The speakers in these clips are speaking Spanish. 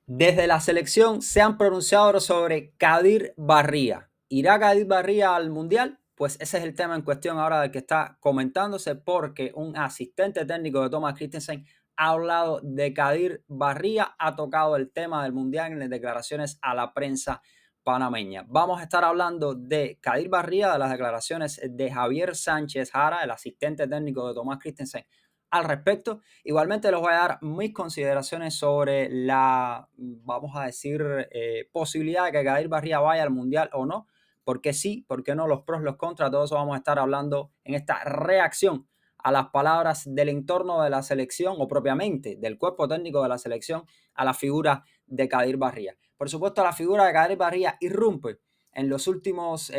Desde la selección se han pronunciado sobre Kadir Barría. ¿Irá Kadir Barría al Mundial? Pues ese es el tema en cuestión ahora del que está comentándose, porque un asistente técnico de Thomas Christensen ha hablado de Kadir Barría, ha tocado el tema del Mundial en las declaraciones a la prensa panameña. Vamos a estar hablando de Kadir Barría, de las declaraciones de Javier Sánchez Jara, el asistente técnico de Thomas Christensen, al respecto. Igualmente les voy a dar mis consideraciones sobre la, vamos a decir, posibilidad de que Kadir Barría vaya al Mundial o no. ¿Por qué sí? ¿Por qué no? Los pros, los contras, todo eso vamos a estar hablando en esta reacción a las palabras del entorno de la selección o propiamente del cuerpo técnico de la selección a la figura de Kadir Barría. Por supuesto, la figura de Kadir Barría irrumpe en las últimas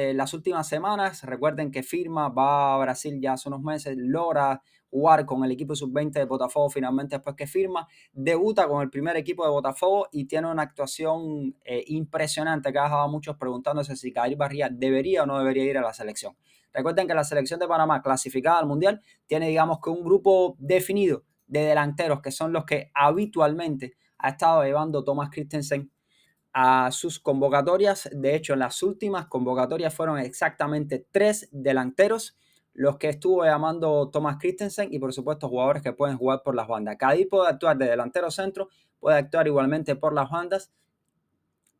semanas. Recuerden que firma, va a Brasil ya hace unos meses, logra jugar con el equipo sub-20 de Botafogo finalmente después que firma, debuta con el primer equipo de Botafogo y tiene una actuación impresionante que ha dejado a muchos preguntándose si Kadir Barría debería o no debería ir a la selección. Recuerden que la selección de Panamá clasificada al Mundial tiene, digamos, que un grupo definido de delanteros que son los que habitualmente ha estado llevando Thomas Christensen a sus convocatorias. De hecho, en las últimas convocatorias fueron exactamente 3 delanteros los que estuvo llamando Thomas Christensen y, por supuesto, jugadores que pueden jugar por las bandas. Kadir puede actuar de delantero centro, puede actuar igualmente por las bandas,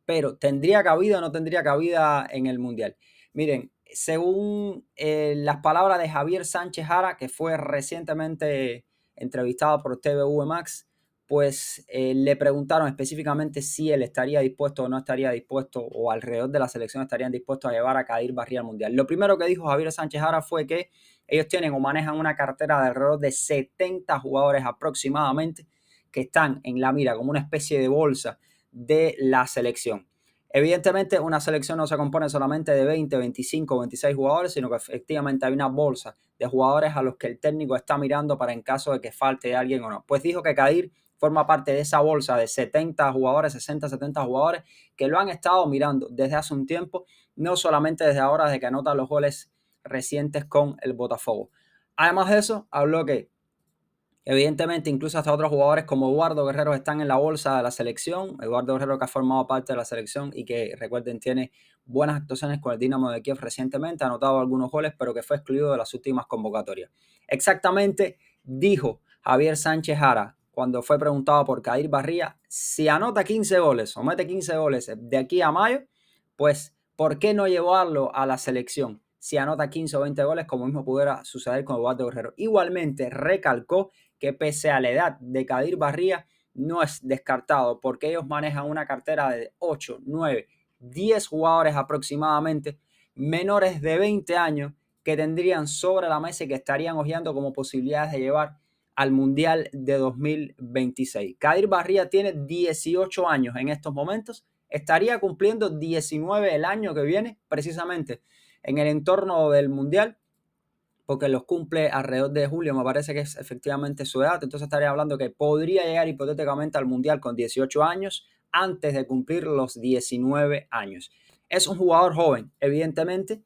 pero ¿tendría cabida o no tendría cabida en el Mundial? Miren, según las palabras de Javier Sánchez Jara, que fue recientemente entrevistado por TVV Max, pues le preguntaron específicamente si él estaría dispuesto o no estaría dispuesto, o alrededor de la selección estarían dispuestos a llevar a Kadir Barría al Mundial. Lo primero que dijo Javier Sánchez Jara fue que ellos tienen o manejan una cartera de alrededor de 70 jugadores aproximadamente que están en la mira como una especie de bolsa de la selección. Evidentemente, una selección no se compone solamente de 20, 25, 26 jugadores, sino que efectivamente hay una bolsa de jugadores a los que el técnico está mirando para en caso de que falte alguien o no. Pues dijo que Kadir forma parte de esa bolsa de 70 jugadores, 60, 70 jugadores que lo han estado mirando desde hace un tiempo, no solamente desde ahora, desde que anotan los goles recientes con el Botafogo. Además de eso, habló que evidentemente, incluso hasta otros jugadores como Eduardo Guerrero están en la bolsa de la selección. Eduardo Guerrero, que ha formado parte de la selección y que, recuerden, tiene buenas actuaciones con el Dinamo de Kiev recientemente, ha anotado algunos goles, pero que fue excluido de las últimas convocatorias. Exactamente dijo Javier Sánchez Jara cuando fue preguntado por Kadir Barría: si anota 15 goles o mete 15 goles de aquí a mayo, pues ¿por qué no llevarlo a la selección si anota 15 o 20 goles, como mismo pudiera suceder con Eduardo Guerrero? Igualmente recalcó que pese a la edad de Kadir Barría, no es descartado porque ellos manejan una cartera de 8, 9, 10 jugadores aproximadamente menores de 20 años que tendrían sobre la mesa y que estarían hojeando como posibilidades de llevar al Mundial de 2026. Kadir Barría tiene 18 años en estos momentos, estaría cumpliendo 19 el año que viene, precisamente en el entorno del Mundial, porque los cumple alrededor de julio, me parece que es efectivamente su edad. Entonces estaría hablando que podría llegar hipotéticamente al Mundial con 18 años antes de cumplir los 19 años. Es un jugador joven, evidentemente,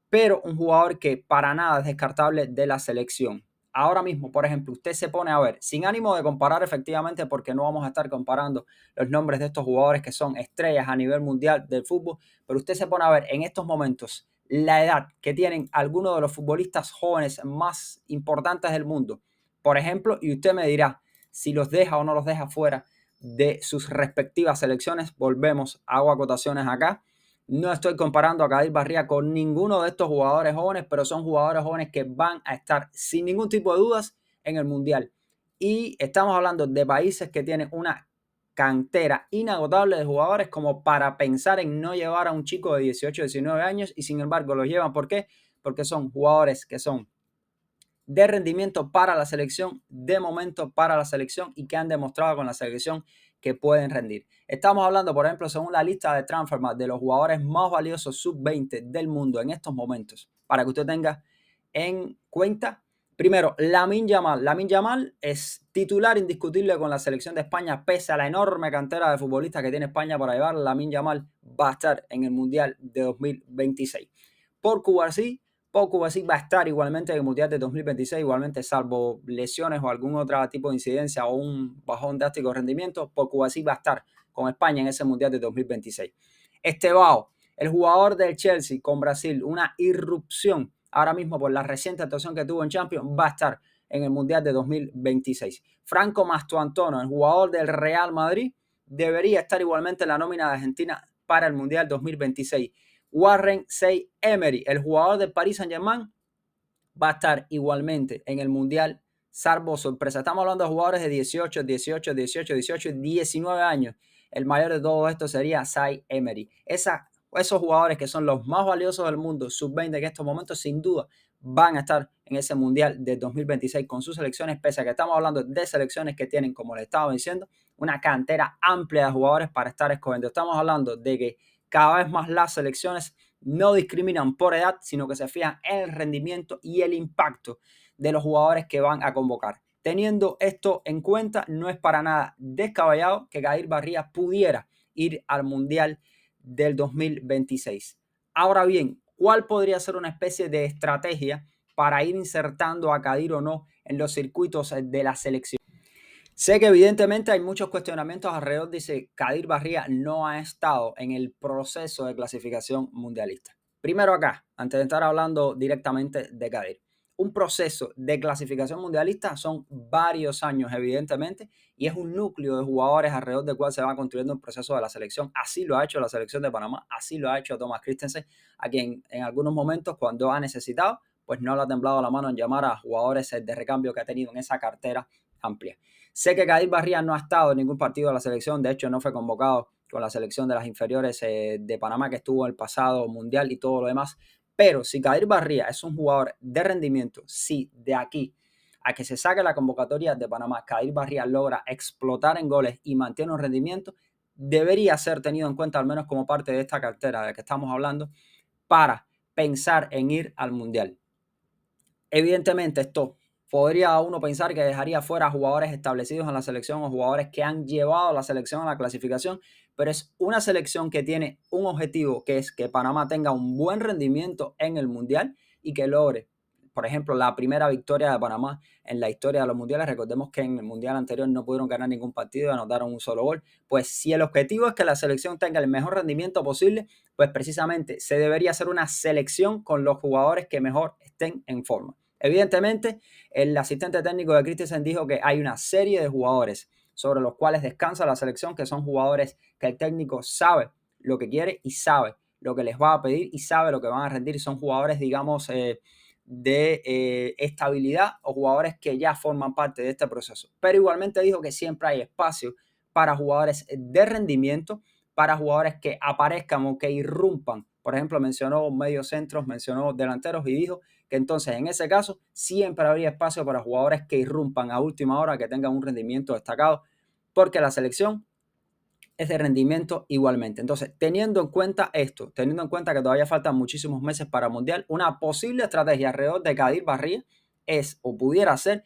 pero un jugador que para nada es descartable de la selección. Ahora mismo, por ejemplo, usted se pone a ver, sin ánimo de comparar efectivamente, porque no vamos a estar comparando los nombres de estos jugadores que son estrellas a nivel mundial del fútbol, pero usted se pone a ver en estos momentos la edad que tienen algunos de los futbolistas jóvenes más importantes del mundo, por ejemplo, y usted me dirá si los deja o no los deja fuera de sus respectivas selecciones. Volvemos, hago acotaciones acá. No estoy comparando a Kadir Barría con ninguno de estos jugadores jóvenes, pero son jugadores jóvenes que van a estar sin ningún tipo de dudas en el Mundial. Y estamos hablando de países que tienen una cantera inagotable de jugadores como para pensar en no llevar a un chico de 18, 19 años, y sin embargo los llevan. ¿Por qué? Porque son jugadores que son de rendimiento para la selección, de momento para la selección, y que han demostrado con la selección que pueden rendir. Estamos hablando, por ejemplo, según la lista de Transfermarkt, de los jugadores más valiosos sub-20 del mundo en estos momentos, para que usted tenga en cuenta. Primero, Lamine Yamal. Lamine Yamal es titular indiscutible con la selección de España, pese a la enorme cantera de futbolistas que tiene España para llevar. Lamine Yamal va a estar en el Mundial de 2026. Por Cubarsí, Paul Kovacic va a estar igualmente en el Mundial de 2026, igualmente salvo lesiones o algún otro tipo de incidencia o un bajón drástico de rendimiento, Paul Kovacic va a estar con España en ese Mundial de 2026. Estevao, el jugador del Chelsea con Brasil, una irrupción ahora mismo por la reciente actuación que tuvo en Champions, va a estar en el Mundial de 2026. Franco Mastuantono, el jugador del Real Madrid, debería estar igualmente en la nómina de Argentina para el Mundial 2026. Warren Zaïre-Emery, el jugador del Paris Saint-Germain, va a estar igualmente en el Mundial, salvo sorpresa. Estamos hablando de jugadores de 18, 18, 18, 18 y 19 años. El mayor de todo esto sería Zaïre-Emery. Esos jugadores que son los más valiosos del mundo, sub-20 en estos momentos, sin duda van a estar en ese Mundial de 2026 con sus selecciones, pese a que estamos hablando de selecciones que tienen, como les estaba diciendo, una cantera amplia de jugadores para estar escogiendo. Estamos hablando de que cada vez más las selecciones no discriminan por edad, sino que se fijan en el rendimiento y el impacto de los jugadores que van a convocar. Teniendo esto en cuenta, no es para nada descabellado que Kadir Barría pudiera ir al Mundial del 2026. Ahora bien, ¿cuál podría ser una especie de estrategia para ir insertando a Kadir o no en los circuitos de la selección? Sé que evidentemente hay muchos cuestionamientos alrededor. Dice, Kadir Barría no ha estado en el proceso de clasificación mundialista. Primero acá, antes de estar hablando directamente de Kadir. Un proceso de clasificación mundialista son varios años, evidentemente, y es un núcleo de jugadores alrededor del cual se va construyendo un proceso de la selección. Así lo ha hecho la selección de Panamá, así lo ha hecho Thomas Christensen, a quien en algunos momentos, cuando ha necesitado, pues no le ha temblado la mano en llamar a jugadores de recambio que ha tenido en esa cartera amplia. Sé que Kadir Barría no ha estado en ningún partido de la selección, de hecho no fue convocado con la selección de las inferiores de Panamá que estuvo en el pasado mundial y todo lo demás, pero si Kadir Barría es un jugador de rendimiento, si de aquí a que se saque la convocatoria de Panamá, Kadir Barría logra explotar en goles y mantiene un rendimiento, debería ser tenido en cuenta al menos como parte de esta cartera de la que estamos hablando para pensar en ir al mundial. Evidentemente esto podría uno pensar que dejaría fuera a jugadores establecidos en la selección o jugadores que han llevado a la selección a la clasificación, pero es una selección que tiene un objetivo, que es que Panamá tenga un buen rendimiento en el Mundial y que logre, por ejemplo, la primera victoria de Panamá en la historia de los mundiales. Recordemos que en el Mundial anterior no pudieron ganar ningún partido, anotaron un solo gol. Pues si el objetivo es que la selección tenga el mejor rendimiento posible, pues precisamente se debería hacer una selección con los jugadores que mejor estén en forma. Evidentemente, el asistente técnico de Christensen dijo que hay una serie de jugadores sobre los cuales descansa la selección, que son jugadores que el técnico sabe lo que quiere y sabe lo que les va a pedir y sabe lo que van a rendir. Son jugadores, digamos, de estabilidad o jugadores que ya forman parte de este proceso. Pero igualmente dijo que siempre hay espacio para jugadores de rendimiento, para jugadores que aparezcan o que irrumpan. Por ejemplo, mencionó mediocentros, mencionó delanteros y dijo que entonces en ese caso siempre habría espacio para jugadores que irrumpan a última hora, que tengan un rendimiento destacado, porque la selección es de rendimiento igualmente. Entonces, teniendo en cuenta esto, teniendo en cuenta que todavía faltan muchísimos meses para el Mundial, una posible estrategia alrededor de Kadir Barría es, o pudiera ser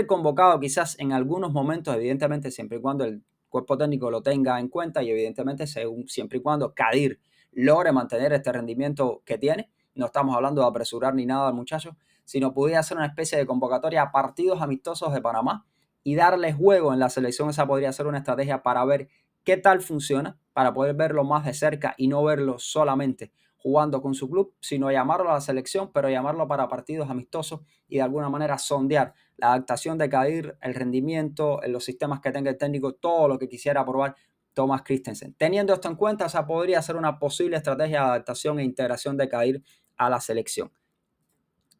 convocado quizás en algunos momentos, evidentemente siempre y cuando el cuerpo técnico lo tenga en cuenta y evidentemente siempre y cuando Kadir logre mantener este rendimiento que tiene. No estamos hablando de apresurar ni nada al muchacho, sino pudiera ser una especie de convocatoria a partidos amistosos de Panamá y darle juego en la selección. Esa podría ser una estrategia para ver qué tal funciona, para poder verlo más de cerca y no verlo solamente jugando con su club, sino llamarlo a la selección, pero llamarlo para partidos amistosos y de alguna manera sondear la adaptación de Kadir, el rendimiento, los sistemas que tenga el técnico, todo lo que quisiera probar Thomas Christensen. Teniendo esto en cuenta, esa podría ser una posible estrategia de adaptación e integración de Kadir a la selección.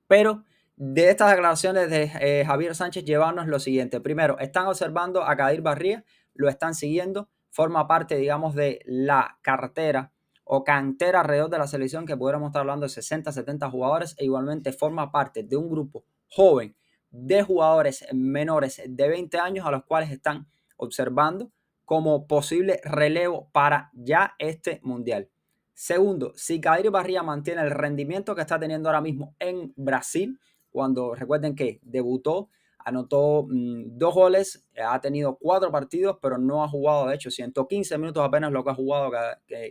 Pero de estas declaraciones de Javier Sánchez llevarnos lo siguiente. Primero, están observando a Kadir Barría, lo están siguiendo, forma parte, digamos, de la cartera o cantera alrededor de la selección, que pudiéramos estar hablando de 60, 70 jugadores, e igualmente forma parte de un grupo joven de jugadores menores de 20 años a los cuales están observando como posible relevo para ya este mundial. Segundo, si Kadir Barría mantiene el rendimiento que está teniendo ahora mismo en Brasil, cuando recuerden que debutó, anotó 2 goles, ha tenido 4 partidos, pero no ha jugado, de hecho, 115 minutos apenas lo que ha jugado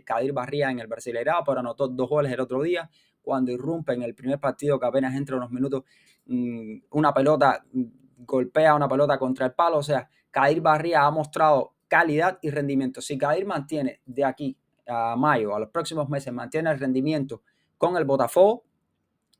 Kadir Barría en el Brasileirao, pero anotó 2 goles el otro día, cuando irrumpe en el primer partido que apenas entra unos minutos, una pelota, golpea una pelota contra el palo. O sea, Kadir Barría ha mostrado calidad y rendimiento. Si Kadir mantiene de aquí a mayo, a los próximos meses, mantiene el rendimiento con el Botafogo,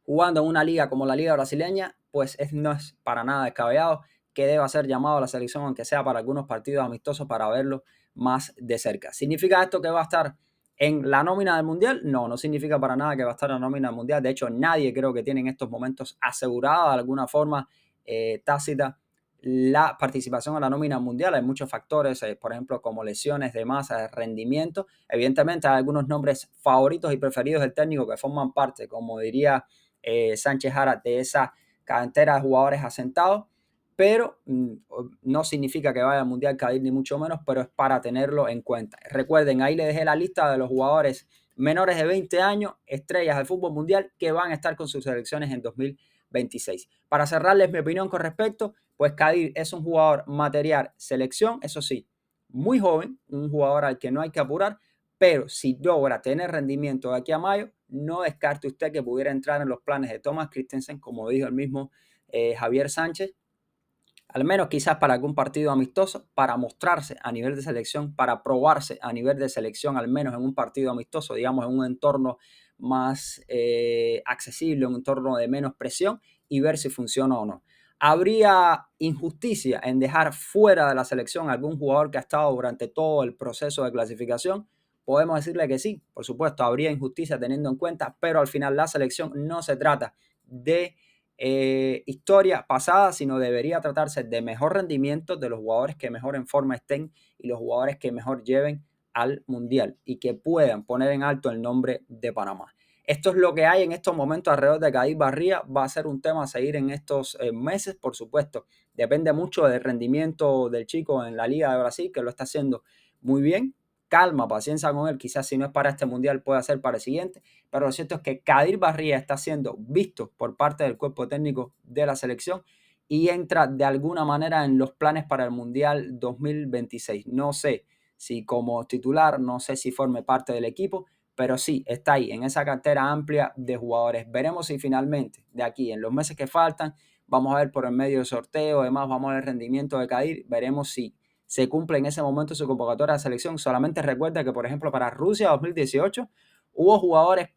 jugando en una liga como la liga brasileña, pues no es para nada descabellado que deba ser llamado a la selección, aunque sea para algunos partidos amistosos, para verlo más de cerca. ¿Significa esto que va a estar en la nómina del Mundial? No, no significa para nada que va a estar en la nómina del Mundial. De hecho, nadie creo que tiene en estos momentos asegurada de alguna forma tácita la participación en la nómina mundial. Hay muchos factores, por ejemplo, como lesiones de masa, de rendimiento. Evidentemente hay algunos nombres favoritos y preferidos del técnico que forman parte, como diría Sánchez Jara, de esa cantera de jugadores asentados, pero no significa que vaya al Mundial Kadir, ni mucho menos, pero es para tenerlo en cuenta. Recuerden, ahí les dejé la lista de los jugadores menores de 20 años, estrellas del fútbol mundial, que van a estar con sus selecciones en 2026. Para cerrarles mi opinión con respecto, pues Kadir es un jugador material selección, eso sí, muy joven, un jugador al que no hay que apurar, pero si logra tener rendimiento de aquí a mayo, no descarte usted que pudiera entrar en los planes de Thomas Christensen, como dijo el mismo Javier Sánchez, al menos quizás para algún partido amistoso, para mostrarse a nivel de selección, para probarse a nivel de selección, al menos en un partido amistoso, digamos en un entorno más accesible, un entorno de menos presión, y ver si funciona o no. ¿Habría injusticia en dejar fuera de la selección a algún jugador que ha estado durante todo el proceso de clasificación? Podemos decirle que sí, por supuesto, habría injusticia teniendo en cuenta, pero al final la selección no se trata de historia pasada, sino debería tratarse de mejor rendimiento, de los jugadores que mejor en forma estén y los jugadores que mejor lleven al Mundial y que puedan poner en alto el nombre de Panamá. Esto es lo que hay en estos momentos alrededor de Kadir Barría. Va a ser un tema a seguir en estos meses, por supuesto. Depende mucho del rendimiento del chico en la Liga de Brasil, que lo está haciendo muy bien. Calma, paciencia con él. Quizás si no es para este Mundial, pueda ser para el siguiente. Pero lo cierto es que Kadir Barría está siendo visto por parte del cuerpo técnico de la selección y entra de alguna manera en los planes para el Mundial 2026. No sé si como titular, no sé si forme parte del equipo, pero sí está ahí en esa cartera amplia de jugadores. Veremos si finalmente de aquí en los meses que faltan, vamos a ver por el medio del sorteo, además vamos a ver el rendimiento de Kadir, veremos si se cumple en ese momento su convocatoria de selección. Solamente recuerda que, por ejemplo, para Rusia 2018 hubo jugadores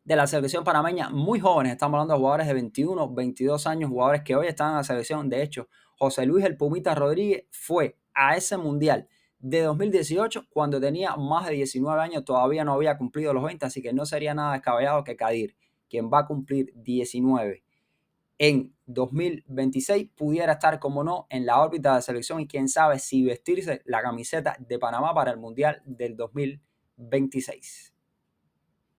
de la selección panameña muy jóvenes, estamos hablando de jugadores de 21, 22 años, jugadores que hoy están en la selección. De hecho, José Luis El Pumita Rodríguez fue a ese Mundial de 2018 cuando tenía más de 19 años, todavía no había cumplido los 20, así que no sería nada descabellado que Kadir, quien va a cumplir 19 en 2026, pudiera estar, como no, en la órbita de selección y quién sabe si vestirse la camiseta de Panamá para el Mundial del 2026.